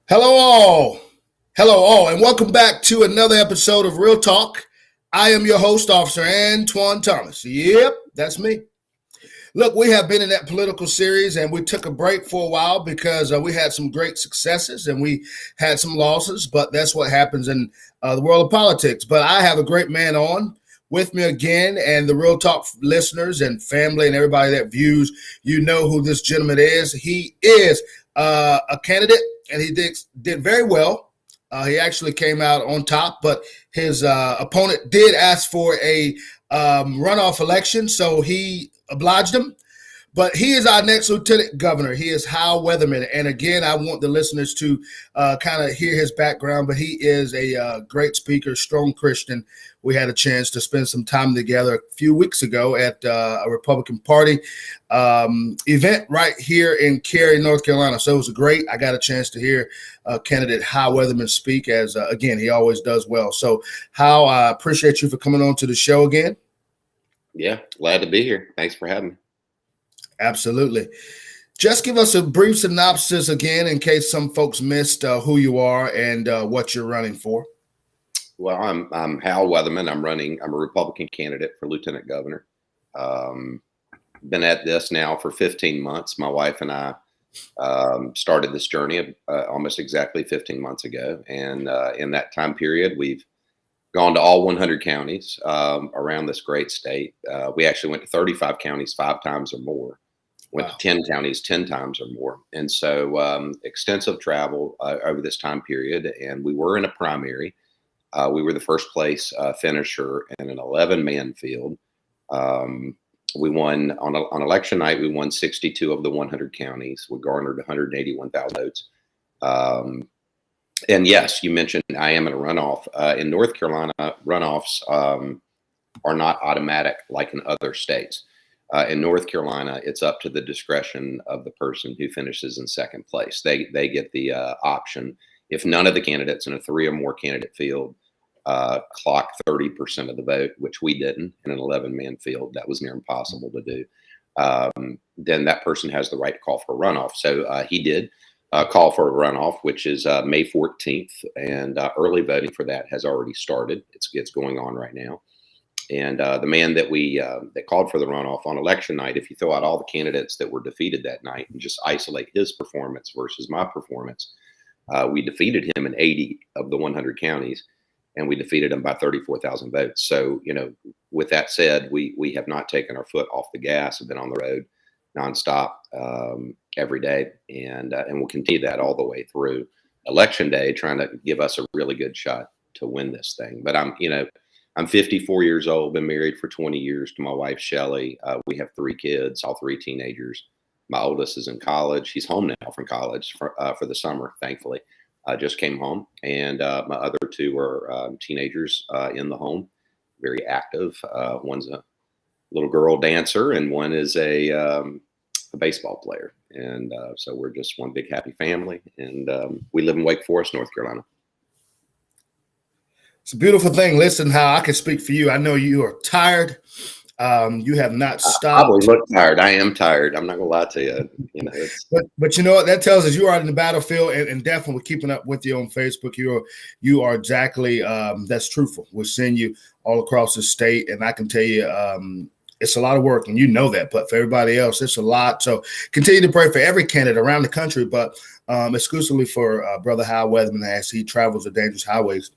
Hello, all. Hello, all, and welcome back to another episode of Real Talk. I am your host, Officer Antoine Thomas. Yep, that's me. Look, we have been in that political series, and we took a break for a while because we had some great successes and we had some losses, but that's what happens in the world of politics. But I have a great man on with me again, and the Real Talk listeners and family and everybody that views, you know who this gentleman is. He is a candidate, and he did very well. He actually came out on top, but his opponent did ask for a runoff election, so he obliged him. But he is our next lieutenant governor. He is Hal Weatherman. And again, I want the listeners to kind of hear his background, but he is a great speaker, strong Christian. We had a chance to spend some time together a few weeks ago at a Republican Party event right here in Cary, North Carolina. So it was great. I got a chance to hear candidate Hal Weatherman speak as, again, he always does well. So, Hal, I appreciate you for coming on to the show again. Yeah, glad to be here. Thanks for having me. Absolutely. Just give us a brief synopsis again in case some folks missed who you are and what you're running for. Well, I'm Hal Weatherman. I'm a Republican candidate for lieutenant governor. Been at this now for 15 months. My wife and I started this journey almost exactly 15 months ago. And in that time period, we've gone to all 100 counties around this great state. We actually went to 35 counties 5 times or more. Went to 10 counties 10 times or more. And so extensive travel over this time period. And we were in a primary. We were the first place finisher in an 11-man field. We won on election night. We won 62 of the 100 counties. We garnered 181,000 votes. And yes, you mentioned I am in a runoff. In North Carolina, runoffs are not automatic like in other states. In North Carolina, it's up to the discretion of the person who finishes in second place. They get the option. If none of the candidates in a 3 or more candidate field clock 30% of the vote, which we didn't in an 11-man field, that was near impossible to do, then that person has the right to call for a runoff. So he did call for a runoff, which is May 14th, and early voting for that has already started. It's going on right now. And the man that that called for the runoff on election night, if you throw out all the candidates that were defeated that night and just isolate his performance versus my performance, we defeated him in 80 of the 100 counties, and we defeated him by 34,000 votes. So, with that said, we have not taken our foot off the gas. Have been on the road nonstop every day, and we'll continue that all the way through election day, trying to give us a really good shot to win this thing. But I'm 54 years old, been married for 20 years to my wife, Shelly. We have 3 kids, all 3 teenagers. My oldest is in college. He's home now from college for the summer, thankfully. Just came home. And my other 2 are teenagers in the home, very active. One's a little girl dancer, and one is a baseball player. And so we're just one big happy family. And we live in Wake Forest, North Carolina. It's a beautiful thing. Listen, Hal, I can speak for you. I know you are tired. You have not stopped. I probably look tired. I am tired. I'm not gonna lie to you. But you know what? That tells us you are in the battlefield, and definitely keeping up with you on Facebook. You are exactly that's truthful. We're seeing you all across the state, and I can tell you it's a lot of work, and you know that. But for everybody else, it's a lot. So continue to pray for every candidate around the country, but exclusively for Brother Hal Weatherman as he travels the dangerous highways.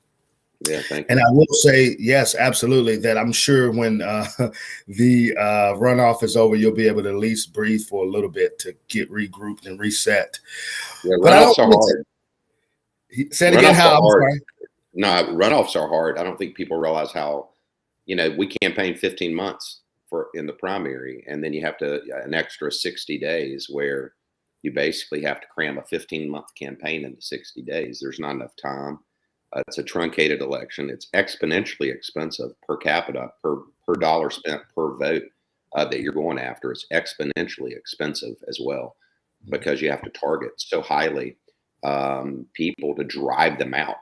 Yeah, thank you. And I will say, yes, absolutely, that I'm sure when the runoff is over, you'll be able to at least breathe for a little bit to get regrouped and reset. Yeah, runoffs are hard. Say it again, Hal. I'm sorry. No, runoffs are hard. I don't think people realize how, we campaigned 15 months in the primary, and then you have an extra 60 days where you basically have to cram a 15-month campaign into 60 days. There's not enough time. It's a truncated election. It's exponentially expensive per capita, per dollar spent per vote that you're going after. It's exponentially expensive as well because you have to target so highly people to drive them out.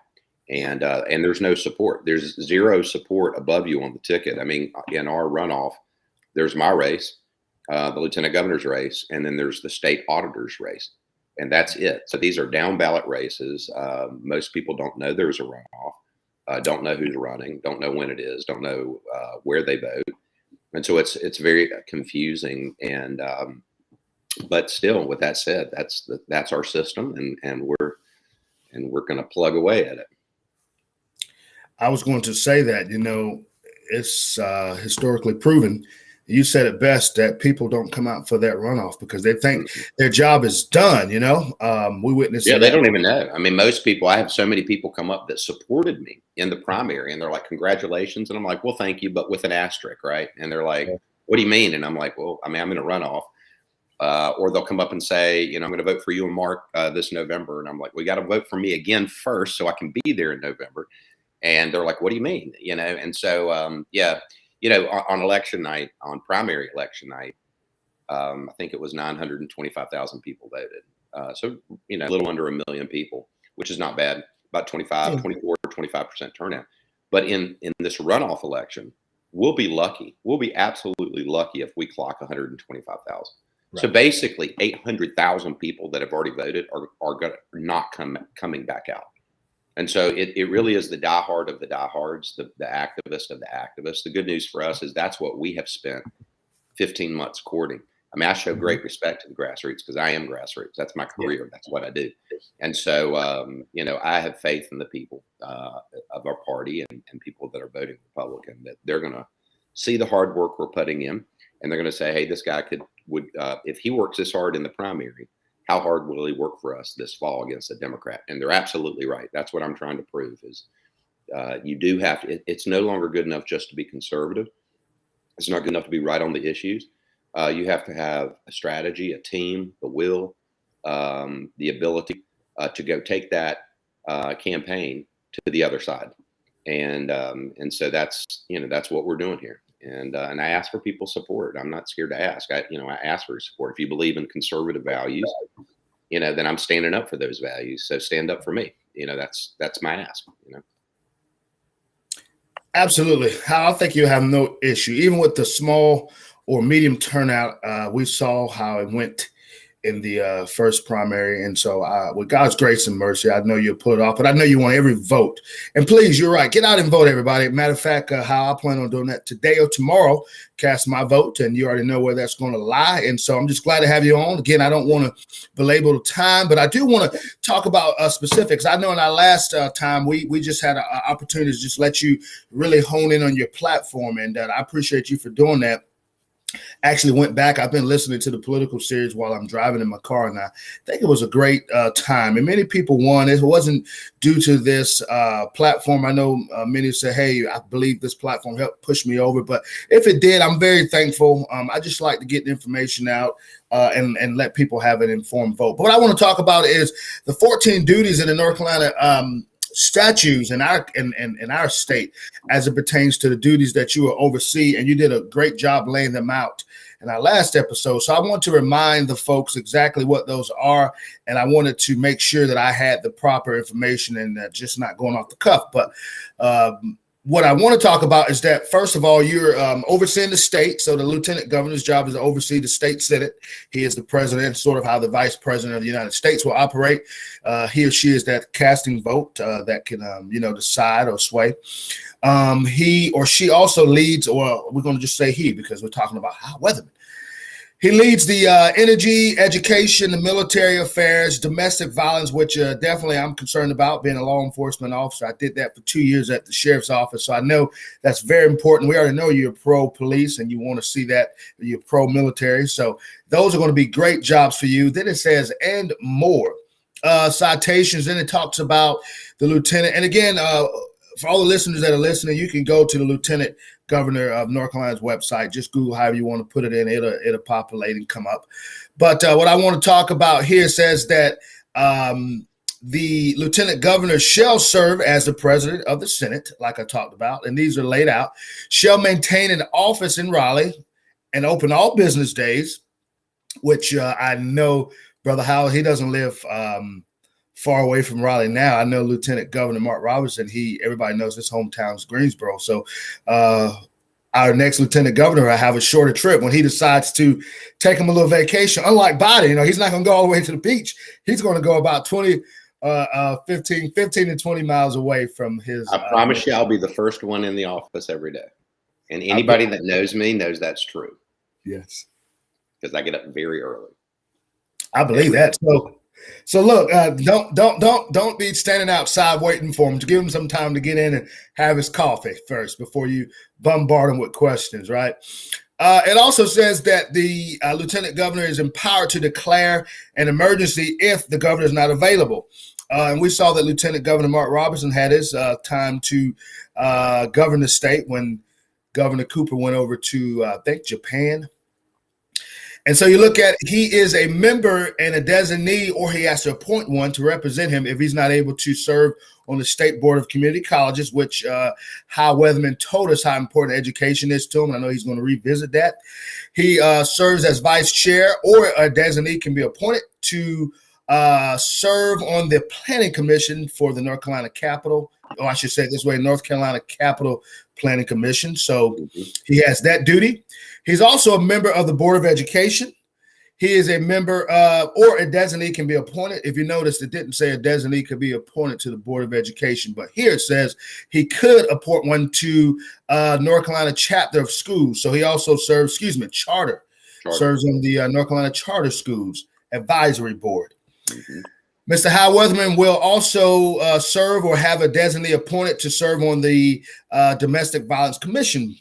And there's no support. There's zero support above you on the ticket. I mean, in our runoff, there's my race, the lieutenant governor's race, and then there's the state auditor's race. and that's it. So these are down ballot races. Most people don't know there's a runoff, don't know who's running, don't know when it is, don't know where they vote, and so it's very confusing. And but still, with that said, that's our system, and we're going to plug away at it. I was going to say that, it's historically proven. You said it best that people don't come out for that runoff because they think their job is done. We witnessed. Yeah, they don't even know. I mean, most people. I have so many people come up that supported me in the primary, and they're like, "Congratulations!" And I'm like, "Well, thank you, but with an asterisk, right?" And they're like, "What do you mean?" And I'm like, "Well, I mean, I'm in a runoff." Or they'll come up and say, I'm going to vote for you and Mark this November, and I'm like, "We got to vote for me again first, so I can be there in November." And they're like, "What do you mean?" And so, on election night, on primary election night, I think it was 925,000 people voted. So, a little under 1 million people, which is not bad, about 25% turnout. But in this runoff election, we'll be lucky. We'll be absolutely lucky if we clock 125,000. Right. So basically 800,000 people that have already voted are not coming back out. And so it really is the diehard of the diehards, the activist of the activists. The good news for us is that's what we have spent 15 months courting. I mean, I show great respect to the grassroots because I am grassroots. That's my career. Yeah. That's what I do. And so, I have faith in the people of our party and people that are voting Republican, that they're going to see the hard work we're putting in. And they're going to say, hey, this guy would if he works this hard in the primary, how hard will he work for us this fall against a Democrat? And they're absolutely right. That's what I'm trying to prove is you do have to, it's no longer good enough just to be conservative. It's not good enough to be right on the issues. You have to have a strategy, a team, the will, the ability to go take that campaign to the other side. And so that's what we're doing here. And I ask for people's support. I'm not scared to ask. I ask for your support. If you believe in conservative values, then I'm standing up for those values. So stand up for me. That's my ask. Absolutely. I think you have no issue, even with the small or medium turnout. We saw how it went in the first primary. And so with God's grace and mercy, I know you'll pull it off, but I know you want every vote. And please, you're right. Get out and vote, everybody. Matter of fact, how I plan on doing that today or tomorrow, cast my vote, and you already know where that's going to lie. And so I'm just glad to have you on. Again, I don't want to belabor the time, but I do want to talk about specifics. I know in our last time, we just had an opportunity to just let you really hone in on your platform, and I appreciate you for doing that. Actually went back. I've been listening to the political series while I'm driving in my car, and I think it was a great time. And many people won. It wasn't due to this platform. I know many say, hey, I believe this platform helped push me over. But if it did, I'm very thankful. I just like to get the information out and let people have an informed vote. But what I want to talk about is the 14 duties in the North Carolina statutes in our state as it pertains to the duties that you will oversee, and you did a great job laying them out in our last episode. So I want to remind the folks exactly what those are, and I wanted to make sure that I had the proper information and just not going off the cuff. But what I want to talk about is that, first of all, you're overseeing the state. So the lieutenant governor's job is to oversee the state senate. He is the president, sort of how the vice president of the United States will operate. He or she is that casting vote that can, decide or sway. He or she also leads, or we're going to just say he because we're talking about Hal Weatherman. He leads the energy, education, the military affairs, domestic violence, which definitely I'm concerned about being a law enforcement officer. I did that for 2 years at the sheriff's office. So I know that's very important. We already know you're pro-police and you want to see that you're pro-military. So those are going to be great jobs for you. Then it says, and more. Citations. Then it talks about the lieutenant. And again, for all the listeners that are listening, you can go to the Lieutenant Governor of North Carolina's website. Just Google however you want to put it in. It'll populate and come up. But what I want to talk about here says that the Lieutenant Governor shall serve as the President of the Senate, like I talked about, and these are laid out, shall maintain an office in Raleigh and open all business days, which I know Brother Howell, he doesn't live far away from Raleigh now. I know Lieutenant Governor Mark Robertson, everybody knows his hometown is Greensboro. So I our next lieutenant governor will have a shorter trip when he decides to take him a little vacation. Unlike Biden, he's not going to go all the way to the beach. He's going to go about 15 to 20 miles away from his. I promise you, I'll be the first one in the office every day. And anybody that knows me knows that's true. Yes. Because I get up very early. I believe that. So look, don't be standing outside waiting for him. To give him some time to get in and have his coffee first before you bombard him with questions, right? It also says that the lieutenant governor is empowered to declare an emergency if the governor is not available. And we saw that Lieutenant Governor Mark Robertson had his time to govern the state when Governor Cooper went over to, I think, Japan. And so you look at, he is a member and a designee, or he has to appoint one to represent him if he's not able to serve on the State Board of Community Colleges, which Hal Weatherman told us how important education is to him. And I know he's going to revisit that. He serves as vice chair, or a designee can be appointed to serve on the planning commission for the North Carolina Capitol, or I should say it this way, North Carolina Capitol Planning Commission. So he has that duty. He's also a member of the Board of Education. He is a member or a designee can be appointed. If you notice, it didn't say a designee could be appointed to the Board of Education, but here it says he could appoint one to North Carolina chapter of schools. So he also serves, charter. Serves on the North Carolina Charter Schools Advisory Board. Mr. Hal Weatherman will also serve or have a designee appointed to serve on the Domestic Violence Commission.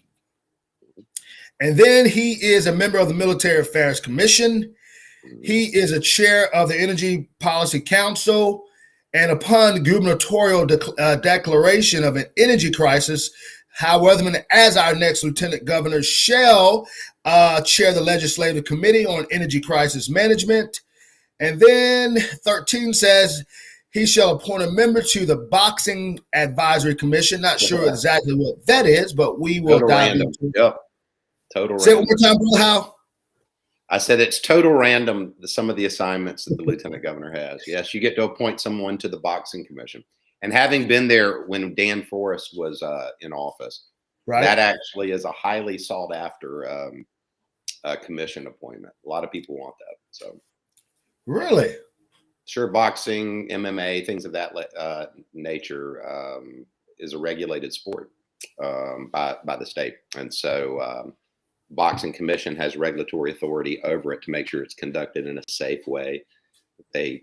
And then he is a member of the Military Affairs Commission. He is a chair of the Energy Policy Council. And upon gubernatorial declaration of an energy crisis, Hal Weatherman, as our next lieutenant governor, shall chair the Legislative Committee on Energy Crisis Management. And then 13 says he shall appoint a member to the Boxing Advisory Commission. Not sure exactly what that is, but we will dive into it. Yep. Total Say random. it one more time, Brother Hal. I said it's total random, some of the assignments that the lieutenant governor has. Yes, you get to appoint someone to the Boxing Commission. And having been there when Dan Forrest was in office, that actually is a highly sought after commission appointment. A lot of people want that. So, really? Sure, boxing, MMA, things of that nature is a regulated sport by the state. And so Boxing Commission has regulatory authority over it to make sure it's conducted in a safe way. They,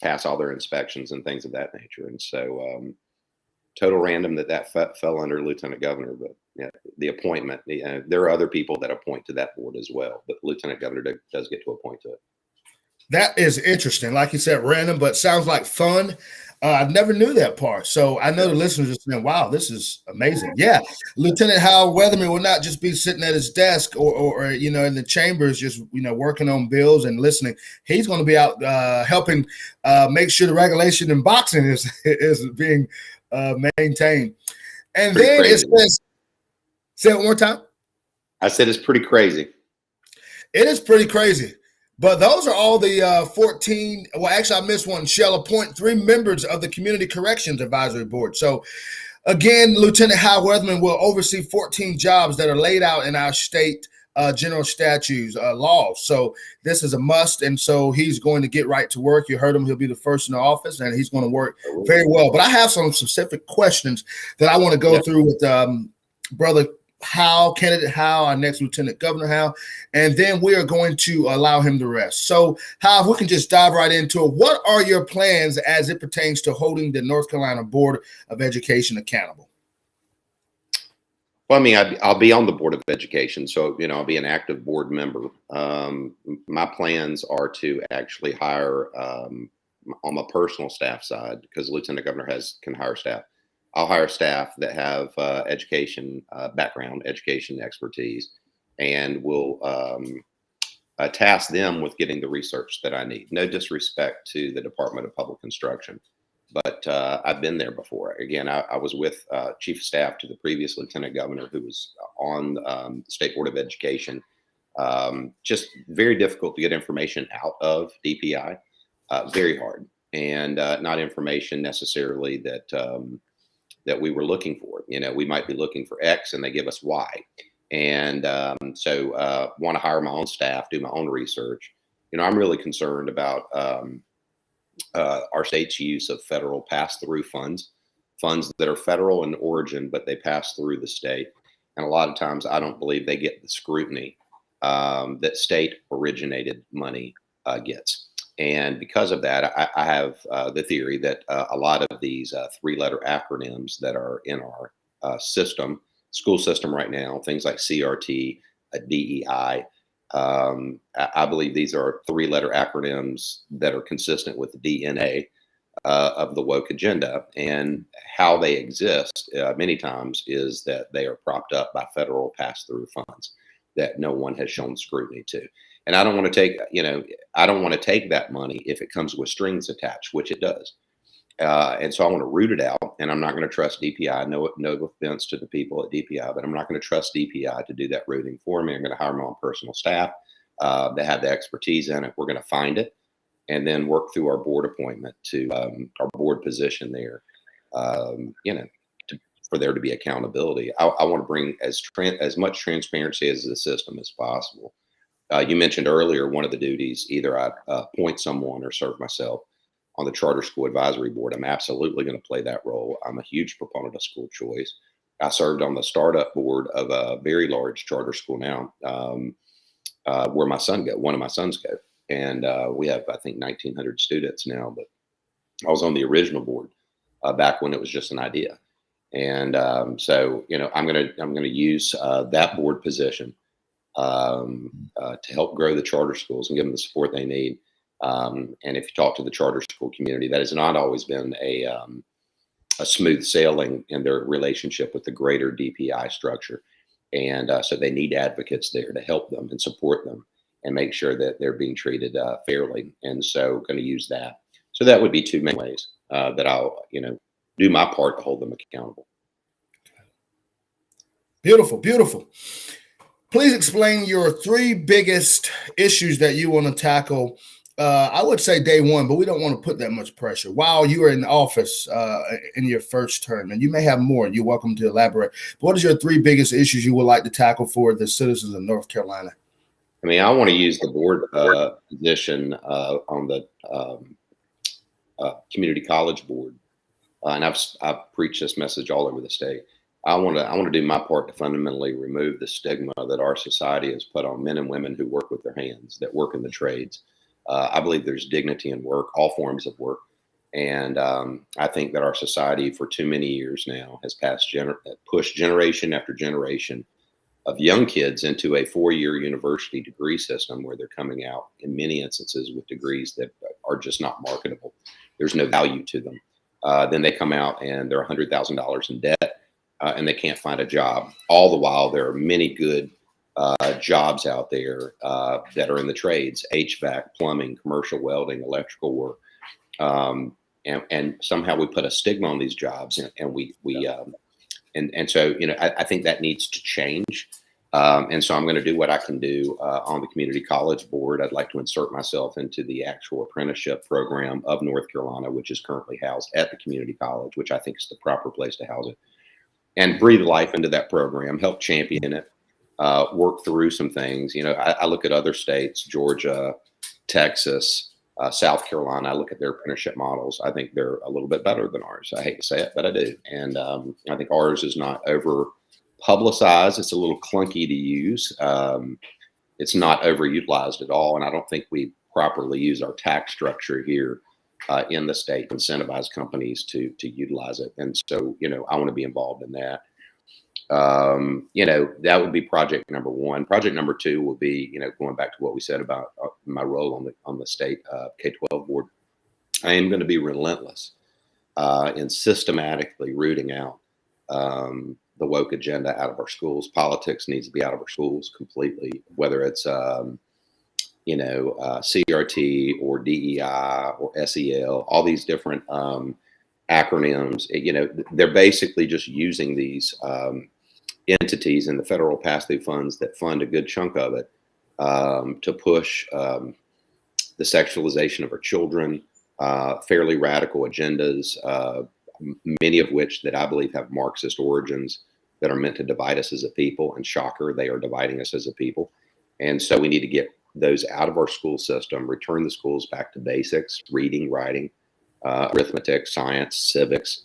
pass all their inspections and things of that nature. And so total random that fell under lieutenant governor, but the appointment, there are other people that appoint to that board as well, but lieutenant governor does get to appoint to it. That is interesting. Like you said, random, but sounds like fun. I never knew that part. So I know the listeners are saying, wow, this is amazing. Yeah. Lieutenant Hal Weatherman will not just be sitting at his desk or in the chambers, just, working on bills and listening. He's going to be out helping make sure the regulation in boxing is being maintained. And then it says, say it one more time. I said it's pretty crazy. It is pretty crazy. But those are all the 14. Well, actually, I missed one. Shall appoint 3 members of the Community Corrections Advisory Board. So, again, Lieutenant Hal Weatherman will oversee 14 jobs that are laid out in our state general statutes, laws. So this is a must. And so he's going to get right to work. You heard him. He'll be the first in the office, and he's going to work very well. But I have some specific questions that I want to go through with Brother Hal, Candidate Hal, our next Lieutenant Governor Hal, and then we are going to allow him to rest. So, Hal, if we can just dive right into it. What are your plans as it pertains to holding the North Carolina Board of Education accountable? Well, I mean, I'll be on the Board of Education, so, I'll be an active board member. My plans are to actually hire on my personal staff side, because the Lieutenant Governor can hire staff. I'll hire staff that have education background, education expertise, and will task them with getting the research that I need. No disrespect to the Department of Public Instruction, but I've been there before. Again, I was with Chief of Staff to the previous Lieutenant Governor, who was on the State Board of Education. Just very difficult to get information out of DPI, very hard, and not information necessarily that we were looking for. We might be looking for X and they give us Y. And so want to hire my own staff, do my own research. I'm really concerned about our state's use of federal pass-through funds that are federal in origin, but they pass through the state. And a lot of times I don't believe they get the scrutiny that state originated money gets. And because of that, I have the theory that a lot of these three-letter acronyms that are in our school system right now, things like CRT, DEI, I believe these are three-letter acronyms that are consistent with the DNA of the woke agenda. And how they exist many times is that they are propped up by federal pass-through funds that no one has shown scrutiny to. And I don't want to take that money if it comes with strings attached, which it does. And so I want to root it out, and I'm not going to trust DPI. No offense to the people at DPI, but I'm not going to trust DPI to do that rooting for me. I'm going to hire my own personal staff that have the expertise in it. We're going to find it, and then work through our board appointment to our board position there. For there to be accountability. I want to bring as much transparency as the system as possible. You mentioned earlier one of the duties, either I appoint someone or serve myself on the charter school advisory board. I'm absolutely going to play that role. I'm a huge proponent of school choice. I served on the startup board of a very large charter school now, where one of my sons go. And we have, I think, 1,900 students now, but I was on the original board back when it was just an idea. And so, I'm going to use that board position to help grow the charter schools and give them the support they need. And if you talk to the charter school community, that has not always been a smooth sailing in their relationship with the greater DPI structure. And so they need advocates there to help them and support them and make sure that they're being treated fairly. And so going to use that. So that would be two main ways that I'll, do my part to hold them accountable. Beautiful, beautiful. Please explain your three biggest issues that you want to tackle. I would say day one, but we don't want to put that much pressure while you are in office in your first term. And you may have more. You're welcome to elaborate. But what is your three biggest issues you would like to tackle for the citizens of North Carolina? I mean, I want to use the board position on the community college board. And I've preached this message all over the state. I want to do my part to fundamentally remove the stigma that our society has put on men and women who work with their hands, that work in the trades. I believe there's dignity in work, all forms of work. And I think that our society for too many years now has pushed generation after generation of young kids into a 4-year university degree system where they're coming out in many instances with degrees that are just not marketable. There's no value to them. Then they come out and they're $100,000 in debt and they can't find a job. All the while, there are many good jobs out there that are in the trades: HVAC, plumbing, commercial welding, electrical work. And somehow we put a stigma on these jobs, and so I think that needs to change. And so I'm going to do what I can do on the community college board. I'd like to insert myself into the actual apprenticeship program of North Carolina, which is currently housed at the community college, which I think is the proper place to house it, and breathe life into that program, help champion it, work through some things. I look at other states, Georgia, Texas, South Carolina. I look at their apprenticeship models. I think they're a little bit better than ours. I hate to say it, but I do. And I think ours is not over publicized. It's a little clunky to use. It's not overutilized at all. And I don't think we properly use our tax structure here in the state to incentivize companies to utilize it. And so, I want to be involved in that. That would be project number one. Project number two will be, going back to what we said about my role on the state K-12 board. I am going to be relentless in systematically rooting out the woke agenda out of our schools. Politics needs to be out of our schools completely, whether it's CRT or DEI or SEL, all these different acronyms. They're basically just using these entities in the federal pass-through funds that fund a good chunk of it to push the sexualization of our children, fairly radical agendas, many of which that I believe have Marxist origins. that are meant to divide us as a people. And shocker, they are dividing us as a people. And so we need to get those out of our school system, return the schools back to basics, reading, writing, arithmetic, science, civics,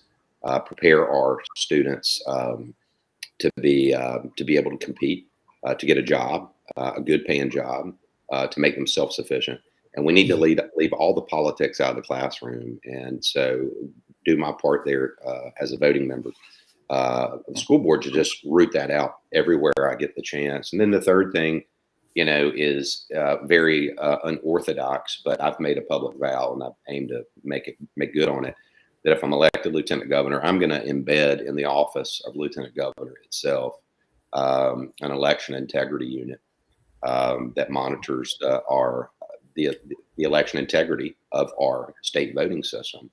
prepare our students to be able to compete, to get a job, a good paying job, to make them self-sufficient. And we need to leave all the politics out of the classroom. And so do my part there as a voting member. The school board to just root that out everywhere I get the chance. And then the third thing, is very unorthodox, but I've made a public vow and I've aimed to make good on it, that if I'm elected lieutenant governor, I'm going to embed in the office of lieutenant governor itself an election integrity unit that monitors the election integrity of our state voting system.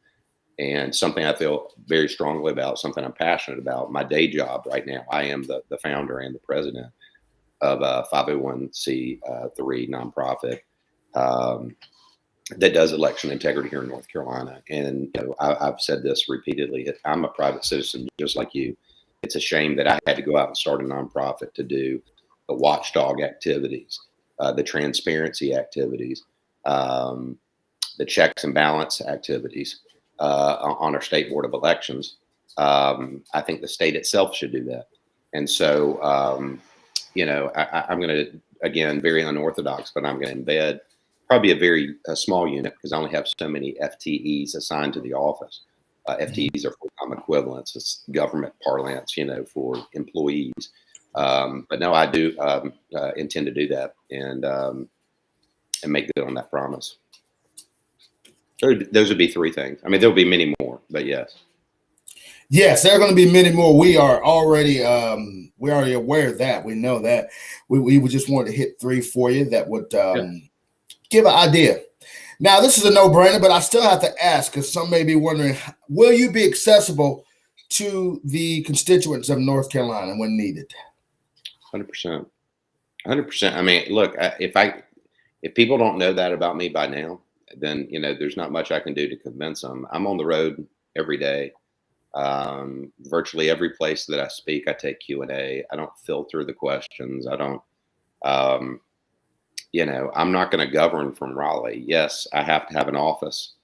And something I feel very strongly about, something I'm passionate about. My day job right now, I am the founder and the president of a 501c3 nonprofit that does election integrity here in North Carolina. And I've said this repeatedly. I'm a private citizen just like you. It's a shame that I had to go out and start a nonprofit to do the watchdog activities, the transparency activities, the checks and balance activities on our state board of elections. I think the state itself should do that. And so, I'm going to, again, very unorthodox, but I'm going to embed probably a small unit because I only have so many FTEs assigned to the office. FTEs are full-time equivalents. It's government parlance, for employees. But no, I do intend to do that and make good on that promise. Those would be three things. I mean, there'll be many more, but yes. Yes, there are going to be many more. We are already aware of that. We know that. We would just want to hit three for you that would give an idea. Now, this is a no-brainer, but I still have to ask because some may be wondering, will you be accessible to the constituents of North Carolina when needed? 100%. 100%. I mean, look, if people don't know that about me by now, then, there's not much I can do to convince them. I'm on the road every day. Virtually every place that I speak, I take Q&A. I don't filter the questions. I don't, I'm not going to govern from Raleigh. Yes, I have to have an office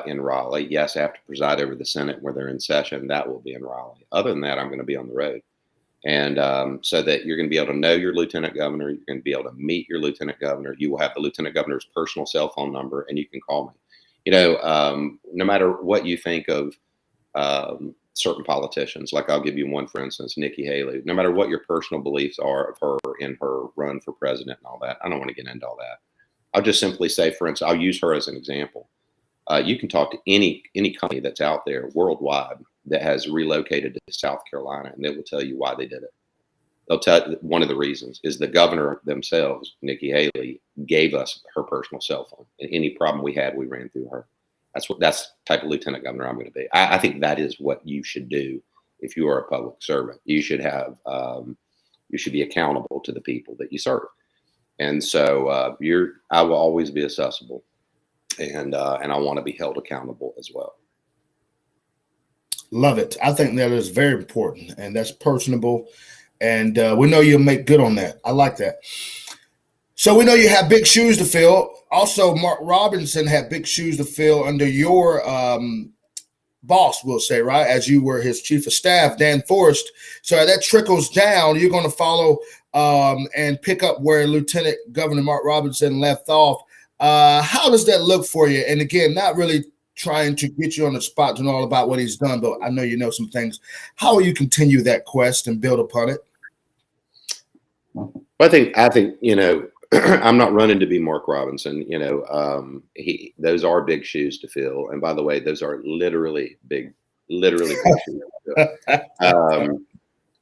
in Raleigh. Yes, I have to preside over the Senate where they're in session. That will be in Raleigh. Other than that, I'm going to be on the road. And so that you're going to be able to know your lieutenant governor. You're going to be able to meet your lieutenant governor. You will have the lieutenant governor's personal cell phone number, and you can call me. No matter what you think of certain politicians, like I'll give you one, for instance, Nikki Haley, no matter what your personal beliefs are of her in her run for president and all that, I don't want to get into all that. I'll just simply say, for instance, I'll use her as an example. You can talk to any company that's out there worldwide that has relocated to South Carolina, and they will tell you why they did it. They'll tell one of the reasons is the governor themselves, Nikki Haley, gave us her personal cell phone, and any problem we had, we ran through her. That's the type of lieutenant governor I'm going to be. I think that is what you should do if you are a public servant. You should have, you should be accountable to the people that you serve. And so I will always be accessible, and I want to be held accountable as well. Love it. I think that is very important, and that's personable. And we know you'll make good on that. I like that. So we know you have big shoes to fill. Also, Mark Robinson had big shoes to fill under your boss, we'll say, right, as you were his chief of staff, Dan Forrest. So that trickles down. You're going to follow and pick up where Lieutenant Governor Mark Robinson left off. How does that look for you? And again, not really trying to get you on the spot to know all about what he's done, but I know you know some things. How will you continue that quest and build upon it? Well, I think I'm not running to be Mark Robinson. Those are big shoes to fill. And by the way, those are literally big shoes to fill.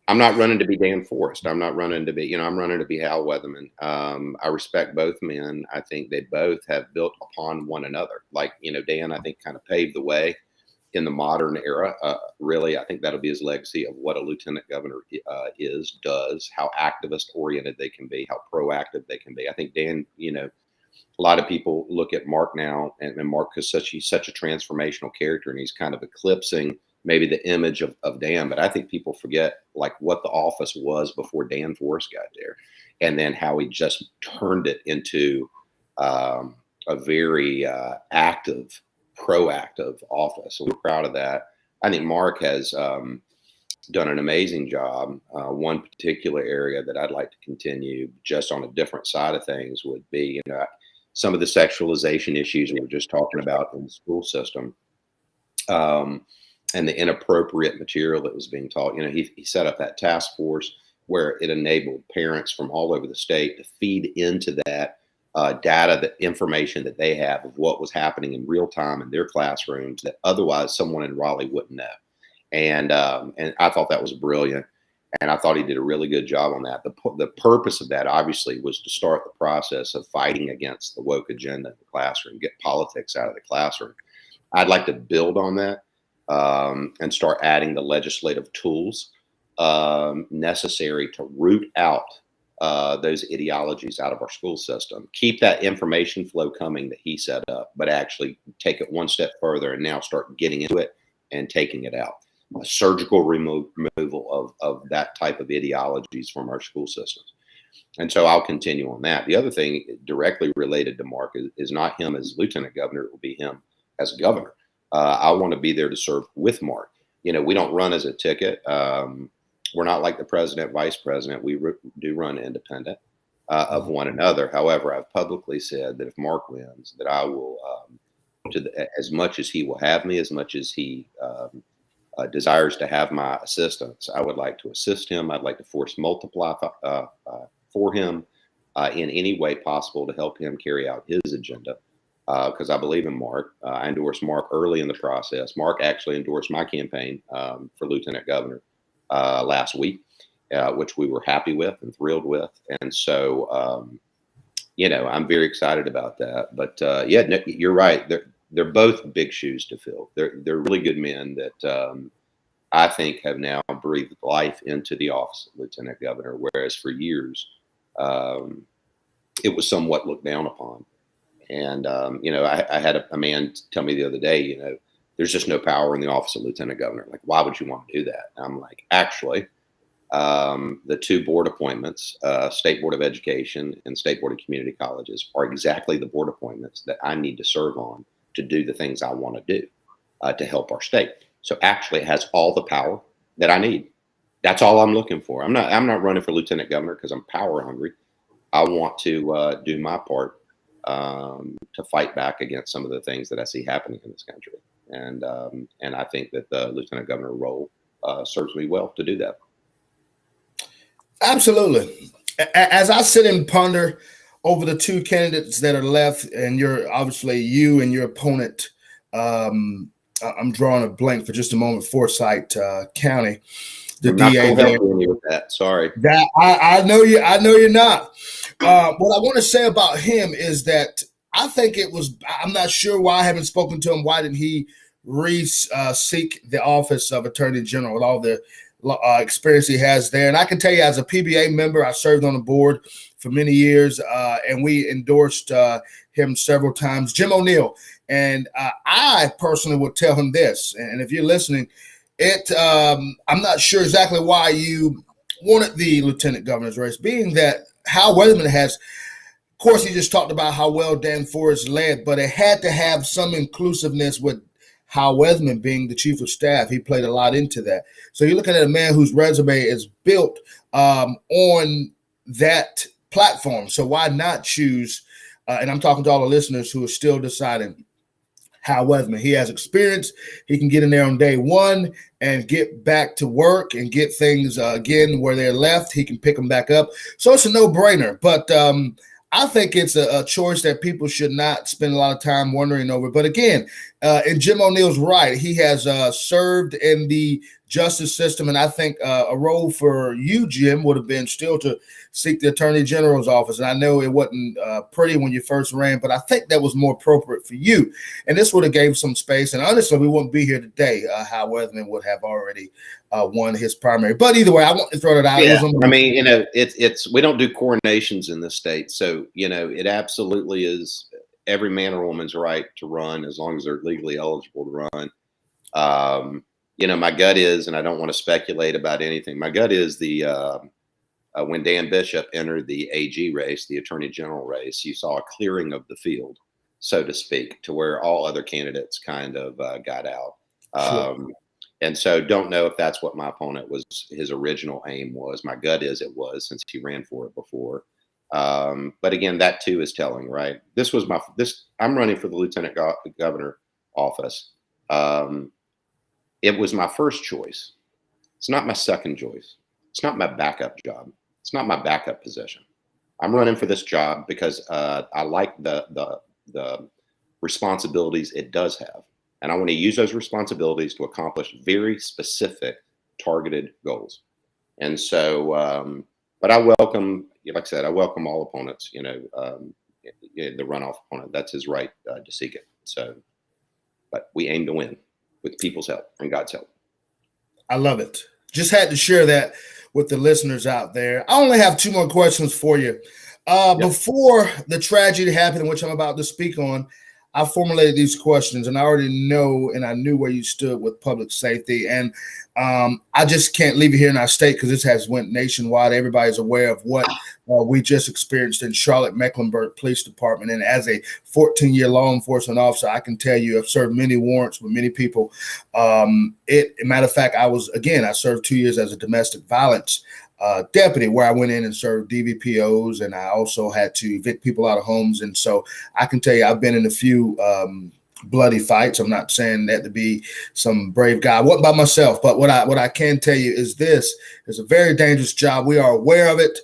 I'm not running to be Dan Forrest. I'm not running to be, I'm running to be Hal Weatherman. I respect both men. I think they both have built upon one another. Like, Dan, I think kind of paved the way in the modern era. Really, I think that'll be his legacy of what a lieutenant governor does, how activist oriented they can be, how proactive they can be. I think Dan, a lot of people look at Mark now, and Mark is such a transformational character, and he's kind of eclipsing maybe the image of Dan, but I think people forget like what the office was before Dan Forrest got there, and then how he just turned it into a very active, proactive office. So we're proud of that. I think Mark has done an amazing job. One particular area that I'd like to continue, just on a different side of things, would be, some of the sexualization issues we were just talking about in the school system, and the inappropriate material that was being taught. He set up that task force where it enabled parents from all over the state to feed into that data, the information that they have of what was happening in real time in their classrooms that otherwise someone in Raleigh wouldn't know. And I thought that was brilliant. And I thought he did a really good job on that. The purpose of that, obviously, was to start the process of fighting against the woke agenda in the classroom, get politics out of the classroom. I'd like to build on that and start adding the legislative tools necessary to root out those ideologies out of our school system. Keep that information flow coming that he set up, but actually take it one step further and now start getting into it and taking it out. A surgical removal of that type of ideologies from our school systems. And so I'll continue on that. The other thing directly related to Mark is not him as lieutenant governor, it will be him as governor. I want to be there to serve with Mark. We don't run as a ticket. We're not like the president, vice president. We do run independent of one another. However, I've publicly said that if Mark wins, that I will, as much as he will have me, as much as he desires to have my assistance, I would like to assist him. I'd like to force multiply for him in any way possible to help him carry out his agenda. Because I believe in Mark. I endorsed Mark early in the process. Mark actually endorsed my campaign for lieutenant governor last week, which we were happy with and thrilled with. And so, I'm very excited about that. But no, you're right. They're both big shoes to fill. They're really good men that I think have now breathed life into the office of lieutenant governor, whereas for years it was somewhat looked down upon. And, I had a man tell me the other day, there's just no power in the office of lieutenant governor. Like, why would you want to do that? And I'm like, actually, the two board appointments, State Board of Education and State Board of Community Colleges, are exactly the board appointments that I need to serve on to do the things I want to do to help our state. So actually it has all the power that I need. That's all I'm looking for. I'm not running for lieutenant governor because I'm power hungry. I want to do my part to fight back against some of the things that I see happening in this country. And I think that the lieutenant governor role serves me well to do that. Absolutely. As I sit and ponder over the two candidates that are left, and you and your opponent, I'm drawing a blank for just a moment, Forsyth County, the DA there. With that. Sorry. That I know you. I know you're not. What I want to say about him is that I think I'm not sure why I haven't spoken to him. Why didn't he seek the office of Attorney General with all the experience he has there? And I can tell you, as a PBA member, I served on the board for many years, and we endorsed him several times, Jim O'Neill. And I personally would tell him this, and if you're listening, I'm not sure exactly why you wanted the lieutenant governor's race, being that Hal Weatherman has, of course, he just talked about how well Dan Forrest led, but it had to have some inclusiveness with Hal Weatherman being the chief of staff. He played a lot into that. So you're looking at a man whose resume is built on that platform. So why not choose, and I'm talking to all the listeners who are still deciding, Hal Weatherman. He has experience. He can get in there on day one and get back to work and get things again where they're left. He can pick them back up. So it's a no-brainer. But I think it's a choice that people should not spend a lot of time wondering over. But again, and Jim O'Neill's right. He has served in the justice system, and I think a role for you, Jim, would have been still to seek the Attorney General's office. And I know it wasn't pretty when you first ran, but I think that was more appropriate for you. And this would have gave some space. And honestly, we wouldn't be here today. Hal Weatherman would have already won his primary. But either way, I want to throw that out. Yeah, I mean, it's we don't do coronations in this state, so it absolutely is every man or woman's right to run as long as they're legally eligible to run. my gut is, and I don't want to speculate about anything. My gut is when Dan Bishop entered the AG race, the Attorney General race, you saw a clearing of the field, so to speak, to where all other candidates kind of got out. Sure. And so don't know if that's what my opponent his original aim was. My gut is it was, since he ran for it before. But again, that too is telling, right? I'm running for the Lieutenant Governor office. It was my first choice. It's not my second choice. It's not my backup job. It's not my backup position. I'm running for this job because I like the responsibilities it does have. And I want to use those responsibilities to accomplish very specific targeted goals. And so, but I welcome, like I said, I welcome all opponents, the runoff opponent. That's his right to seek it. So, but we aim to win with people's help and God's help. I love it. Just had to share that with the listeners out there. I only have 2 more questions for you. Yep. Before the tragedy happened, which I'm about to speak on, I formulated these questions, and I already know, and I knew where you stood with public safety. And I just can't leave it here in our state because this has went nationwide. Everybody's aware of what we just experienced in Charlotte-Mecklenburg Police Department. And as a 14-year law enforcement officer, I can tell you I've served many warrants with many people. Matter of fact, I served 2 years as a domestic violence deputy, where I went in and served DVPOs, and I also had to evict people out of homes. And so I can tell you I've been in a few bloody fights. I'm not saying that to be some brave guy. I wasn't by myself, but what I can tell you is this is a very dangerous job. We are aware of it.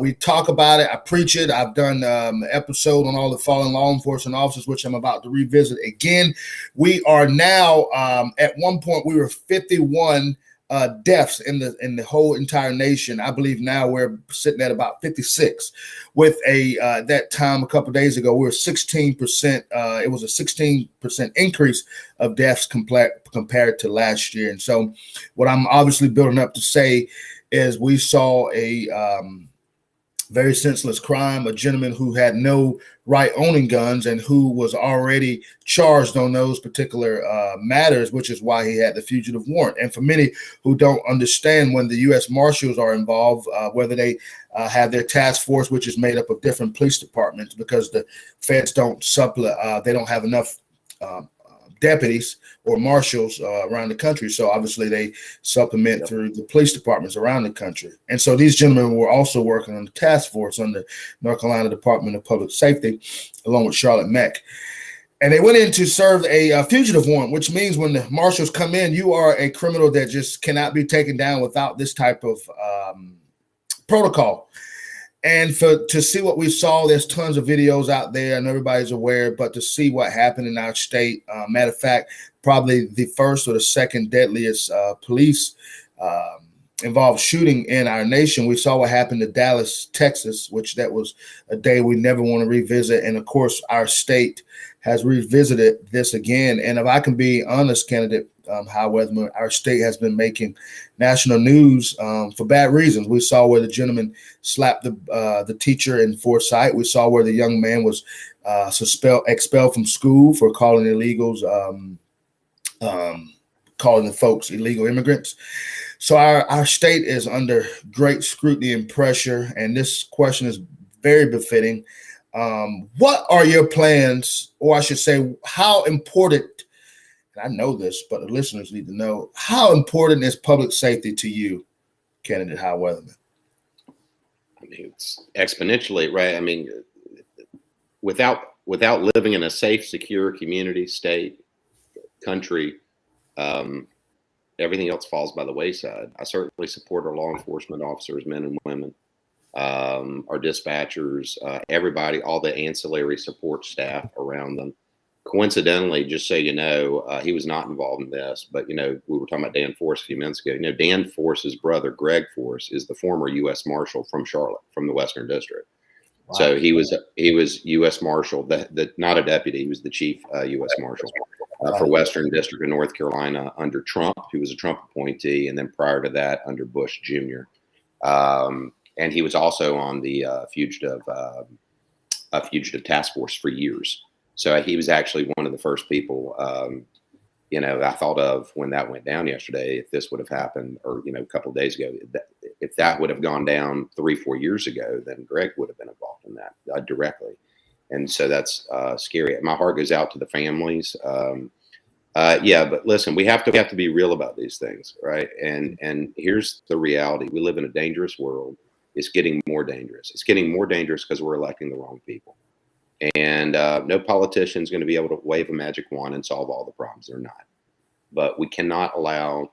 We talk about it. I preach it. I've done an episode on all the fallen law enforcement officers, which I'm about to revisit again. We are now, at one point, we were 51 deaths in the whole entire nation. I believe now we're sitting at about 56. With that time a couple of days ago, we were 16%. It was a 16% increase of deaths compared to last year. And so, what I'm obviously building up to say is we saw a very senseless crime, a gentleman who had no right owning guns and who was already charged on those particular matters, which is why he had the fugitive warrant. And for many who don't understand, when the U.S. Marshals are involved, whether they have their task force, which is made up of different police departments, because the feds don't they don't have enough deputies or marshals around the country. So obviously they supplement through the police departments around the country. And so these gentlemen were also working on the task force under North Carolina Department of Public Safety, along with Charlotte Meck. And they went in to serve a fugitive warrant, which means when the marshals come in, you are a criminal that just cannot be taken down without this type of protocol. And to see what we saw, there's tons of videos out there and everybody's aware, but to see what happened in our state, matter of fact, probably the first or the second deadliest police involved shooting in our nation. We saw what happened to Dallas, Texas, which that was a day we never want to revisit. And of course, our state has revisited this again. And if I can be honest, Candidate Hal Weatherman, our state has been making national news for bad reasons. We saw where the gentleman slapped the teacher in Forsyth. We saw where the young man was expelled from school for calling illegals, calling the folks illegal immigrants. So our state is under great scrutiny and pressure, and this question is very befitting. What are your plans, or I should say, how important, and I know this, but the listeners need to know, how important is public safety to you, Candidate Hal Weatherman? I mean, it's exponentially, right? I mean, without living in a safe, secure community, state, country, everything else falls by the wayside. I certainly support our law enforcement officers, men and women, our dispatchers, everybody, all the ancillary support staff around them. Coincidentally, just so you know, he was not involved in this, but, we were talking about Dan Force a few minutes ago. Dan Force's brother, Greg Force, is the former U.S. Marshal from Charlotte, from the Western District. Wow. So he was U.S. Marshal, not a deputy. He was the chief U.S. Marshal for Western District of North Carolina under Trump, who was a Trump appointee, and then prior to that under Bush Jr. And he was also on the fugitive task force for years. So he was actually one of the first people I thought of when that went down yesterday, if this would have happened, or, a couple of days ago, if that would have gone down 3-4 years ago, then Greg would have been involved in that directly. And so that's scary. My heart goes out to the families. But listen, we have to be real about these things, right? And here's the reality: we live in a dangerous world. It's getting more dangerous. It's getting more dangerous because we're electing the wrong people. And no politician is going to be able to wave a magic wand and solve all the problems. They're not. But we cannot allow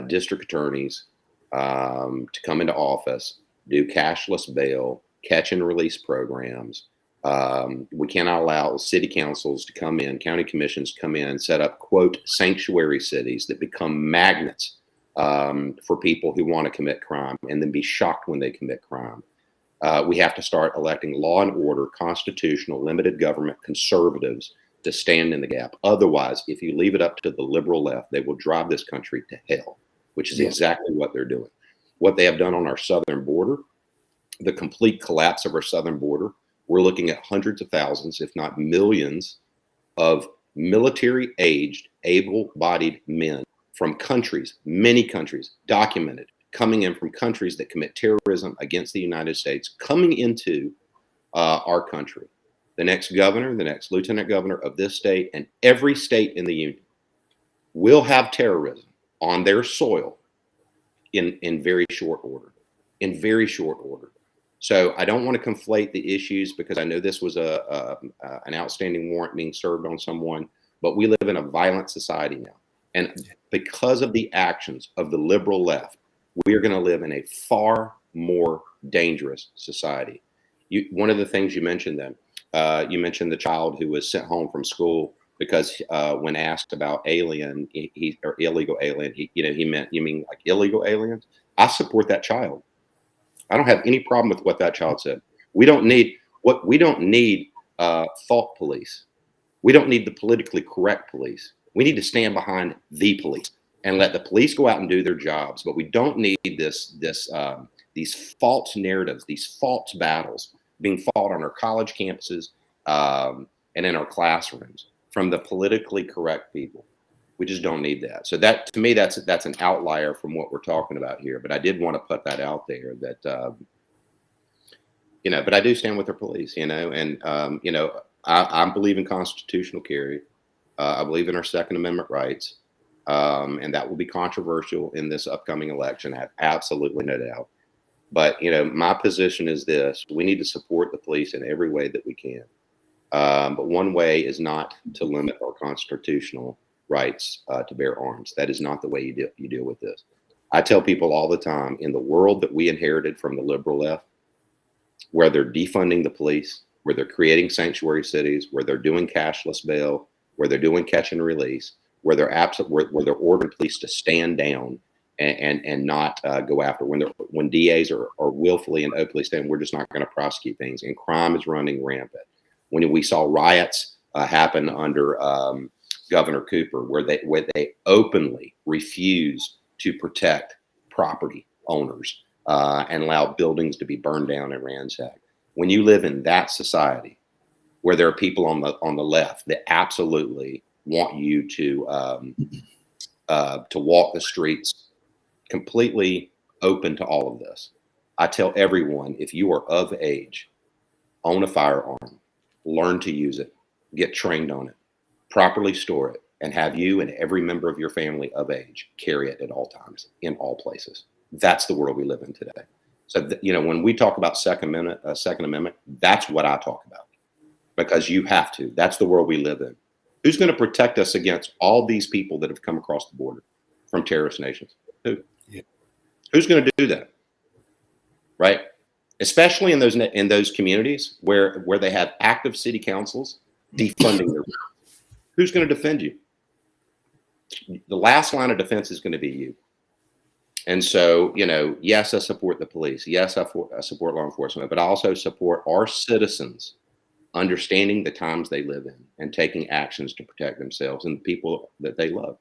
district attorneys to come into office, do cashless bail, catch and release programs. We cannot allow city councils to come in, county commissions come in and set up, quote, sanctuary cities that become magnets for people who want to commit crime and then be shocked when they commit crime. We have to start electing law and order, constitutional, limited government conservatives to stand in the gap. Otherwise, if you leave it up to the liberal left, they will drive this country to hell, which is exactly what they're doing. What they have done on our southern border, the complete collapse of our southern border, we're looking at hundreds of thousands, if not millions, of military-aged, able-bodied men from countries, many countries, documented, coming in from countries that commit terrorism against the United States, coming into our country. The next governor, the next lieutenant governor of this state, and every state in the union will have terrorism on their soil in very short order. In very short order. So I don't want to conflate the issues, because I know this was an outstanding warrant being served on someone, but we live in a violent society now. And because of the actions of the liberal left, we are going to live in a far more dangerous society. One of the things you mentioned then, you mentioned the child who was sent home from school because when asked about alien, or illegal alien, he meant, you mean like illegal aliens? I support that child. I don't have any problem with what that child said. We don't need thought police. We don't need the politically correct police. We need to stand behind the police and let the police go out and do their jobs. But we don't need these false narratives, these false battles being fought on our college campuses and in our classrooms from the politically correct people. We just don't need that. So that, to me, that's an outlier from what we're talking about here. But I did want to put that out there that, but I do stand with the police, and, I believe in constitutional carry. I believe in our Second Amendment rights. And that will be controversial in this upcoming election. I have absolutely no doubt. But, my position is this: we need to support the police in every way that we can. But one way is not to limit our constitutional rights to bear arms. That is not the way you deal with this. I tell people all the time, in the world that we inherited from the liberal left, where they're defunding the police, where they're creating sanctuary cities, where they're doing cashless bail, where they're doing catch and release, where they're ordering police to stand down and not go after, when DAs are willfully and openly saying we're just not going to prosecute things, and crime is running rampant. When we saw riots happen under Governor Cooper, where they openly refused to protect property owners and allow buildings to be burned down and ransacked. When you live in that society, where there are people on the left that absolutely want you to walk the streets completely open to all of this, I tell everyone, if you are of age, own a firearm, learn to use it, get trained on it, properly store it, and have you and every member of your family of age carry it at all times, in all places. That's the world we live in today. So, when we talk about Second Amendment, that's what I talk about, because you have to. That's the world we live in. Who's going to protect us against all these people that have come across the border from terrorist nations? Who? Yeah. Who's going to do that? Right? Especially in those communities where they have active city councils defunding their. Who's going to defend you? The last line of defense is going to be you. And so, yes, I support the police. Yes, I support law enforcement, but I also support our citizens understanding the times they live in and taking actions to protect themselves and the people that they love.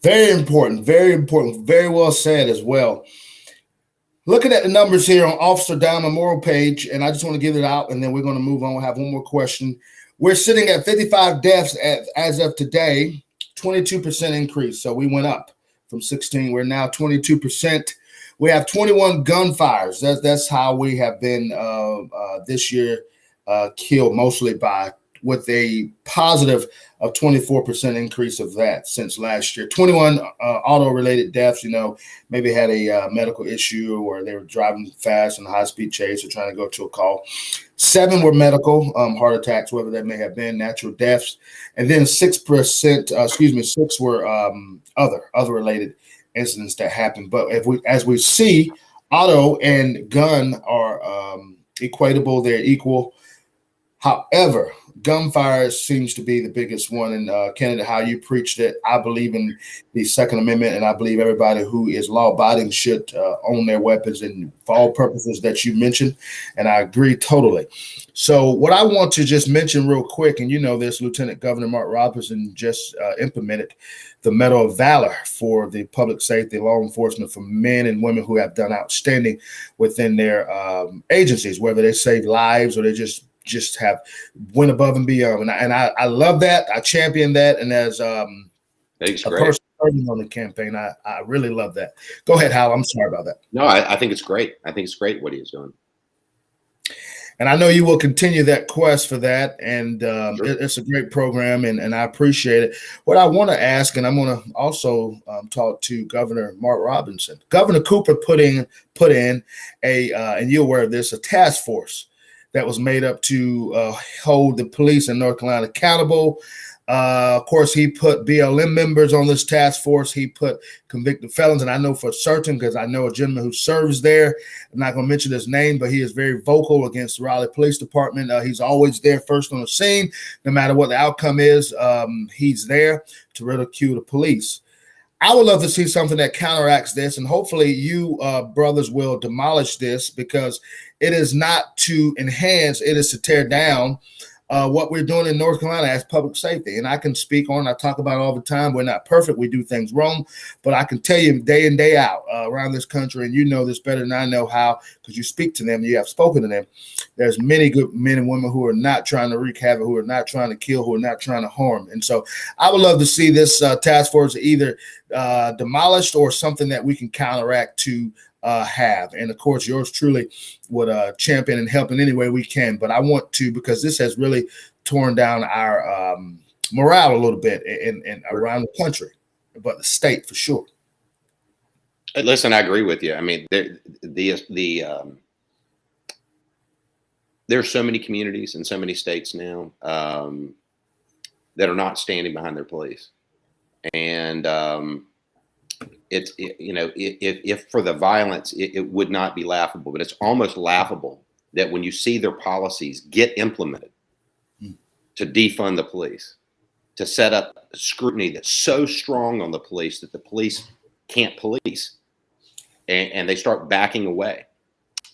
Very important, very well said as well. Looking at the numbers here on Officer Down Memorial page, and I just want to give it out, and then we're going to move on. We'll have one more question. We're sitting at 55 deaths as of today, 22% increase. So we went up from 16. We're now 22%. We have 21 gunfires. That's how we have been this year, killed mostly with a positive of 24% increase of that since last year. 21 auto-related deaths, maybe had a medical issue or they were driving fast in a high-speed chase or trying to go to a call. 7 were medical, heart attacks, whatever that may have been, natural deaths. And then 6 were other related incidents that happened. But as we see, auto and gun are equatable, they're equal. However, gunfire seems to be the biggest one. And Candidate Hal, you preached it. I believe in the Second Amendment, and I believe everybody who is law-abiding should own their weapons and for all purposes that you mentioned. And I agree totally. So what I want to just mention real quick, and this, Lieutenant Governor Mark Robinson just implemented the Medal of Valor for the public safety law enforcement for men and women who have done outstanding within their agencies, whether they save lives or they just have went above and beyond. And I love that. I champion that. And as a person serving on the campaign, I really love that. Go ahead, Hal. I'm sorry about that. No, I think it's great. I think it's great what he is doing. And I know you will continue that quest for that. And sure. It's a great program, and I appreciate it. What I want to ask, and I'm going to also talk to Governor Mark Robinson. Governor Cooper put in and you're aware of this, a task force that was made up to hold the police in North Carolina accountable. Of course, he put BLM members on this task force. He put convicted felons, and I know for certain because I know a gentleman who serves there. I'm not going to mention his name, but he is very vocal against the Raleigh Police Department. He's always there first on the scene. No matter what the outcome is, he's there to ridicule the police. I would love to see something that counteracts this, and hopefully you brothers will demolish this, because it is not to enhance, it is to tear down what we're doing in North Carolina as public safety. And I can speak on, I talk about it all the time. We're not perfect. We do things wrong, but I can tell you day in, day out around this country, and you know this better than I know how, because you speak to them, you have spoken to them. There's many good men and women who are not trying to wreak havoc, who are not trying to kill, who are not trying to harm. And so I would love to see this task force either demolished or something that we can counteract to have. And of course, yours truly would champion and help in any way we can. But I want to, because this has really torn down our morale a little bit in around the country, but the state for sure. Listen, I agree with you. I mean, there's so many communities in so many states now that are not standing behind their police, and if for the violence, it would not be laughable, but it's almost laughable that when you see their policies get implemented to defund the police, to set up scrutiny that's so strong on the police that the police can't police, and they start backing away,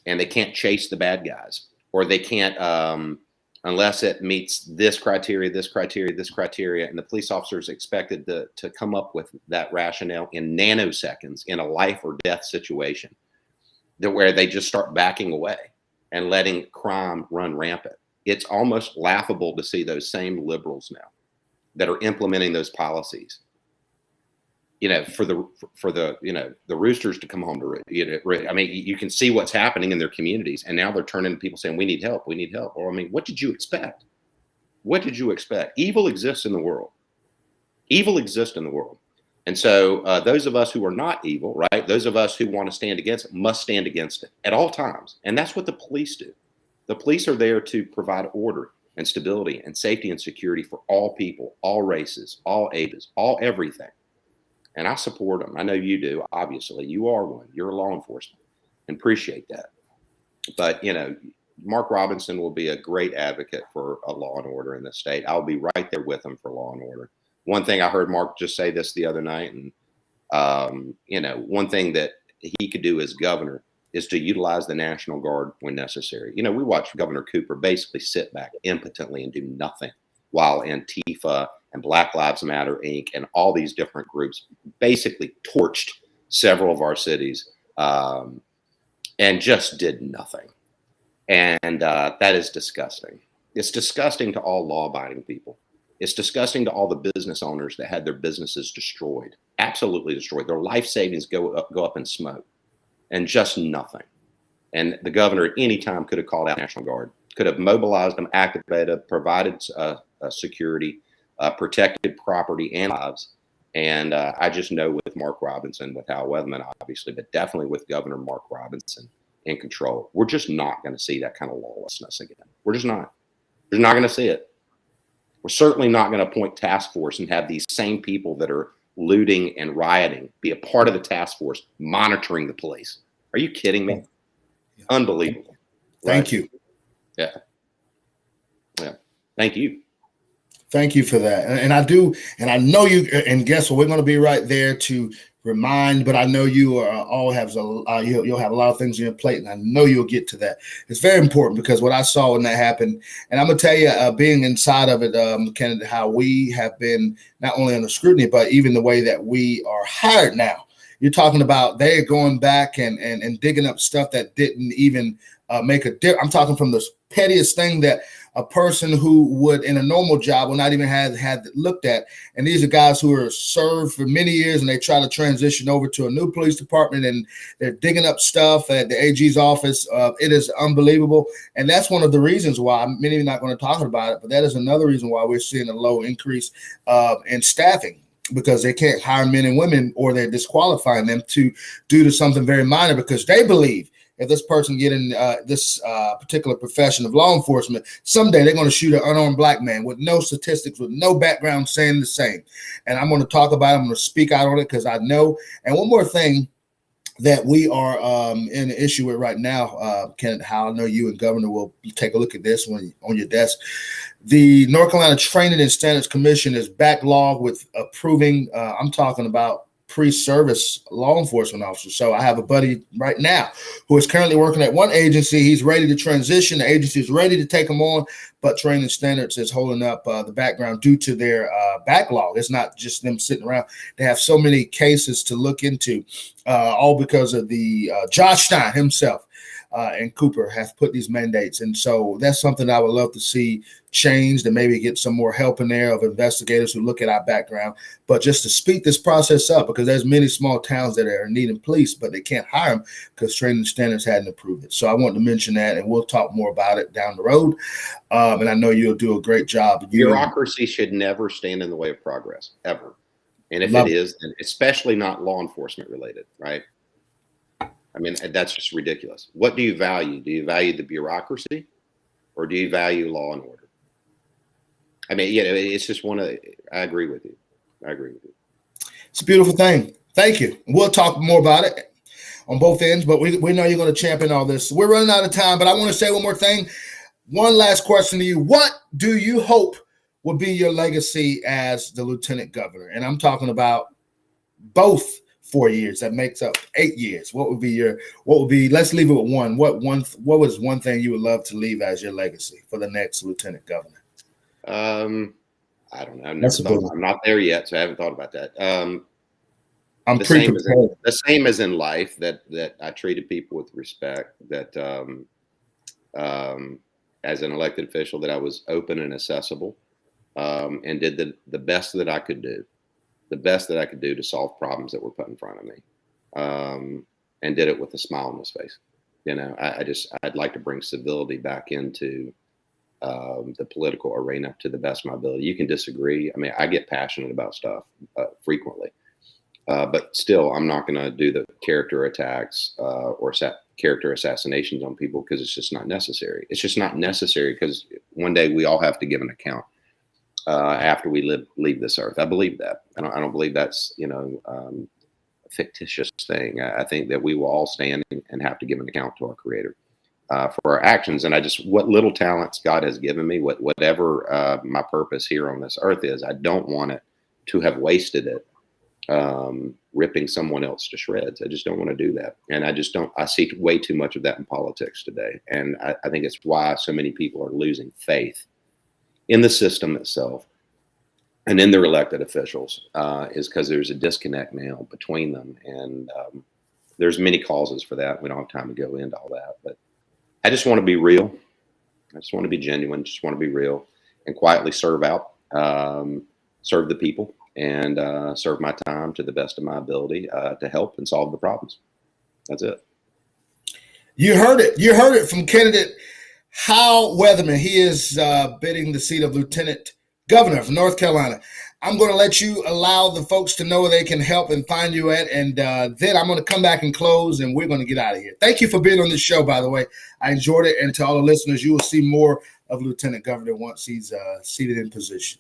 and they can't chase the bad guys, or they can't, unless it meets this criteria, this criteria, this criteria, and the police officer is expected to come up with that rationale in nanoseconds in a life or death situation, where they just start backing away and letting crime run rampant. It's almost laughable to see those same liberals now that are implementing those policies, for the roosters to come home to, I mean, you can see what's happening in their communities, and now they're turning to people saying, we need help, we need help. Or, I mean, what did you expect? What did you expect? Evil exists in the world. Evil exists in the world. And so those of us who are not evil, right, those of us who want to stand against it must stand against it at all times. And that's what the police do. The police are there to provide order and stability and safety and security for all people, all races, all ages, all everything. And I support them. I know you do. Obviously, you are one. You're a law enforcement, and appreciate that. But, Mark Robinson will be a great advocate for a law and order in the state. I'll be right there with him for law and order. One thing I heard Mark just say this the other night, and, one thing that he could do as governor is to utilize the National Guard when necessary. We watched Governor Cooper basically sit back impotently and do nothing, while Antifa and Black Lives Matter, Inc., and all these different groups basically torched several of our cities and just did nothing. And that is disgusting. It's disgusting to all law-abiding people. It's disgusting to all the business owners that had their businesses destroyed, absolutely destroyed. Their life savings go up in smoke, and just nothing. And the governor at any time could have called out National Guard, could have mobilized them, activated, provided security, protected property and lives. And I just know with Mark Robinson, with Hal Weatherman, obviously, but definitely with Governor Mark Robinson in control, we're just not going to see that kind of lawlessness again. We're just not. We're not going to see it. We're certainly not going to appoint task force and have these same people that are looting and rioting be a part of the task force monitoring the police. Are you kidding me? Unbelievable. Thank you. Yeah. Yeah. Thank you. Thank you for that. And I do, and I know you, and guess what? We're going to be right there to remind, but I know you all have, you'll have a lot of things on your plate, and I know you'll get to that. It's very important because what I saw when that happened, and I'm going to tell you, being inside of it, Candidate, how we have been not only under scrutiny, but even the way that we are hired now. You're talking about they're going back and digging up stuff that didn't even make a difference. I'm talking from the pettiest thing that a person who would in a normal job would not even have had looked at. And these are guys who are served for many years and they try to transition over to a new police department and they're digging up stuff at the AG's office. It is unbelievable. And that's one of the reasons why many are not going to talk about it, but that is another reason why we're seeing a low increase in staffing, because they can't hire men and women, or they're disqualifying them due to something very minor, because they believe if this person get in this particular profession of law enforcement, someday they're going to shoot an unarmed black man with no statistics, with no background saying the same. And I'm going to talk about it. I'm going to speak out on it because I know. And one more thing that we are in an issue with right now, Candidate Hal, I know you and Governor will take a look at this when on your desk. The North Carolina Training and Standards Commission is backlogged with approving, I'm talking about pre-service law enforcement officers. So I have a buddy right now who is currently working at one agency. He's ready to transition. The agency is ready to take him on, but Training Standards is holding up the background due to their backlog. It's not just them sitting around. They have so many cases to look into, all because of the Josh Stein himself and Cooper have put these mandates. And so that's something I would love to see changed, and maybe get some more help in there of investigators who look at our background, but just to speed this process up, because there's many small towns that are needing police, but they can't hire them because Training Standards hadn't approved it. So I want to mention that, and we'll talk more about it down the road. And I know you'll do a great job. Bureaucracy should never stand in the way of progress, ever. And if it is, then especially not law enforcement related, right? I mean, that's just ridiculous. What do you value? Do you value the bureaucracy, or do you value law and order? I mean, yeah, it's just I agree with you. I agree with you. It's a beautiful thing. Thank you. We'll talk more about it on both ends, but we know you're going to champion all this. We're running out of time, but I want to say one more thing. One last question to you. What do you hope will be your legacy as the lieutenant governor? And I'm talking about both 4 years. That makes up 8 years. What would be, let's leave it with one. What was one thing you would love to leave as your legacy for the next lieutenant governor? I don't know. I'm not there yet, so I haven't thought about that. I'm the same as in life, that I treated people with respect, that as an elected official, that I was open and accessible, and did the best that I could do, to solve problems that were put in front of me, and did it with a smile on his face. You know, I'd like to bring civility back into the political arena to the best of my ability. You can disagree. I mean, I get passionate about stuff frequently, but still, I'm not going to do the character attacks or character assassinations on people, because it's just not necessary. It's just not necessary, because one day we all have to give an account after we leave this earth. I believe that. I don't believe that's a fictitious thing. I think that we will all stand and have to give an account to our Creator for our actions. And what little talents God has given me, whatever my purpose here on this earth is, I don't want it to have wasted it ripping someone else to shreds. I just don't want to do that. And I see way too much of that in politics today. And I think it's why so many people are losing faith in the system itself and in their elected officials, is because there's a disconnect now between them. And there's many causes for that. We don't have time to go into all that, but I just want to be real. I just want to be genuine, just want to be real, and quietly serve out, serve the people, and serve my time to the best of my ability to help and solve the problems. That's it. You heard it. You heard it from candidate Hal Weatherman. He is bidding the seat of Lieutenant Governor of North Carolina. I'm going to let you allow the folks to know where they can help and find you at, and then I'm going to come back and close, and we're going to get out of here. Thank you for being on this show, by the way. I enjoyed it, and to all the listeners, you will see more of Lieutenant Governor once he's seated in position.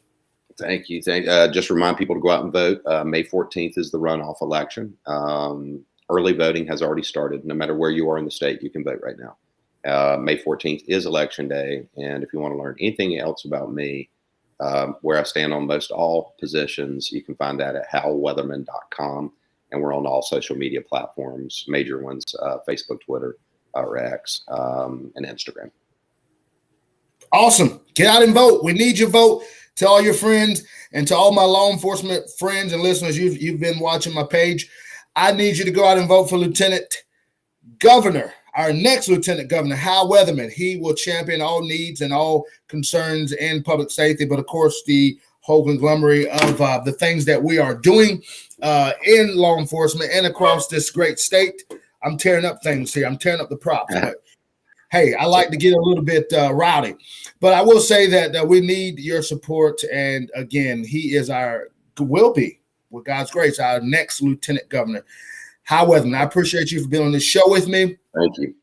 Thank you. Just remind people to go out and vote. May 14th is the runoff election. Early voting has already started. No matter where you are in the state, you can vote right now. May 14th is Election Day, and if you want to learn anything else about me, where I stand on most all positions, you can find that at halweatherman.com. And we're on all social media platforms, major ones, Facebook, Twitter, or X, and Instagram. Awesome. Get out and vote. We need your vote. To all your friends and to all my law enforcement friends and listeners, you've been watching my page. I need you to go out and vote for Lieutenant Governor, our next Lieutenant Governor, Hal Weatherman. He will champion all needs and all concerns in public safety, but of course, the whole conglomerate of the things that we are doing in law enforcement and across this great state. I'm tearing up things here. I'm tearing up the props. But hey, I like to get a little bit rowdy. But I will say that we need your support. And again, he is will be, with God's grace, our next Lieutenant Governor. Hal Weatherman, I appreciate you for being on this show with me. Thank you.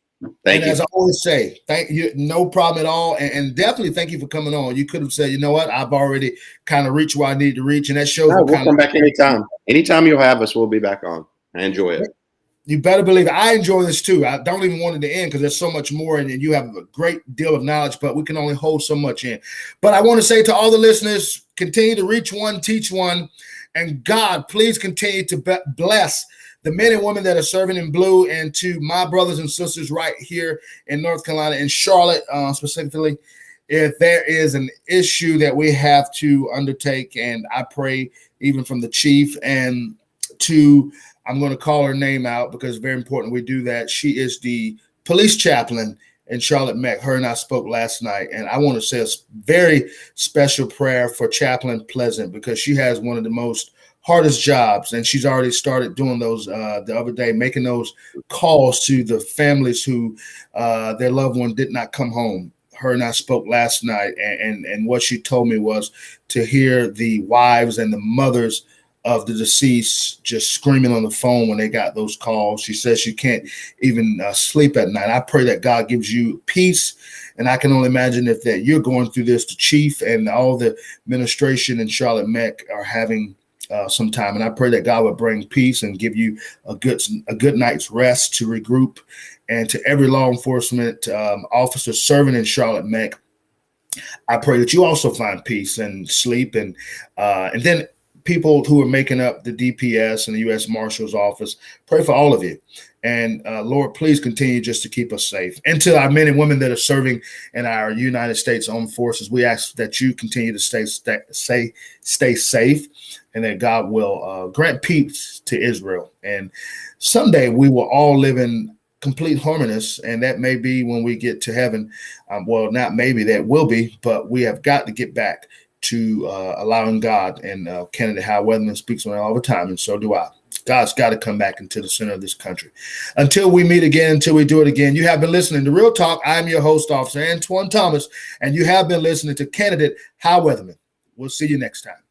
Thank you. As I always say, thank you. No problem at all. And definitely thank you for coming on. You could have said, you know what, I've already kind of reached where I need to reach. And that shows we'll come back anytime. Anytime you'll have us, we'll be back on. I enjoy it. You better believe it. I enjoy this too. I don't even want it to end because there's so much more and you have a great deal of knowledge, but we can only hold so much in. But I want to say to all the listeners, continue to reach one, teach one, and God, please continue to bless the men and women that are serving in blue, and to my brothers and sisters right here in North Carolina, in Charlotte specifically, if there is an issue that we have to undertake, and I pray even from the chief and to, I'm going to call her name out because it's very important we do that. She is the police chaplain in Charlotte Mech. Her and I spoke last night, and I want to say a very special prayer for Chaplain Pleasant because she has one of the most hardest jobs, and she's already started doing those the other day, making those calls to the families who their loved one did not come home. Her and I spoke last night, and what she told me was to hear the wives and the mothers of the deceased just screaming on the phone when they got those calls. She says she can't even sleep at night. I pray that God gives you peace. And I can only imagine if that you're going through this, the chief and all the administration in Charlotte Mech are having some time. And I pray that God would bring peace and give you a good night's rest to regroup. And to every law enforcement officer serving in Charlotte Mech, I pray that you also find peace and sleep. And then people who are making up the DPS and the U.S. Marshal's office, pray for all of you. And Lord, please continue just to keep us safe. And to our men and women that are serving in our United States Armed Forces, we ask that you continue to stay safe, and that God will grant peace to Israel. And someday we will all live in complete harmonious, and that may be when we get to heaven. Well, not maybe, that will be, but we have got to get back to allowing God, and Candidate Hal Weatherman speaks on it all the time, and so do I. God's got to come back into the center of this country. Until we meet again, until we do it again, you have been listening to Real Talk. I'm your host, Officer Antoine Thomas, and you have been listening to Candidate Hal Weatherman. We'll see you next time.